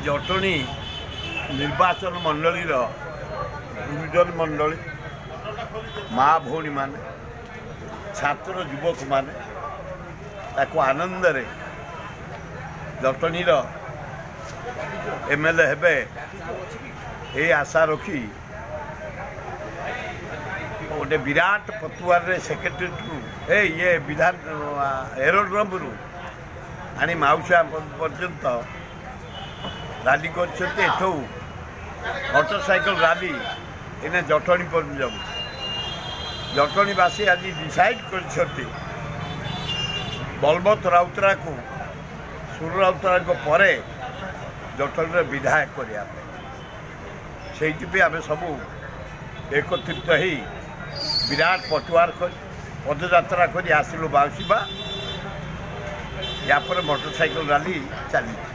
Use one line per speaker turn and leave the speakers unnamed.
ଜଟଣୀ ନିର୍ବାଚନ ମଣ୍ଡଳୀର ଗୁରୁଜନ ମଣ୍ଡଳୀ ମା ଭଉଣୀମାନେ ଛାତ୍ର ଯୁବକମାନେ ତାକୁ ଆନନ୍ଦରେ ଜଟଣୀର MLA ହେବେ ଏହି ଆଶା ରଖି ଗୋଟେ ବିରାଟ ପତୁଆରରେ ସେକ୍ରେଟେରିଏଟ୍ରୁ ଇଏ ବିଧାନ ଏରୋଡ୍ରମ୍ରୁ ଆଣି ମାଉସା ପର୍ଯ୍ୟନ୍ତ ରାଲି କରିଛନ୍ତି। ଏଠୁ ମୋଟରସାଇକେଲ ରାଲି ଏନେ ଜଟଣୀ ପର୍ଯ୍ୟନ୍ତ ଜଟଣୀବାସୀ ଆଜି ଡିସାଇଡ୍ କରିଛନ୍ତି ବଳବନ୍ତ ରାଉତରାୟକୁ ସୁର ରାଉତରାୟଙ୍କ ପରେ ଜଟଣୀର ବିଧାୟକ କରିବା ପାଇଁ। ସେଇଥିପାଇଁ ଆମେ ସବୁ ଏକତ୍ରିତ ହେଇ ବିରାଟ ପଟୁଆର କରି ପଦଯାତ୍ରା କରି ଆସିଲୁ ବାଉଁଶିବା। ୟା ପରେ ମୋଟରସାଇକେଲ ରାଲି ଚାଲିଛି।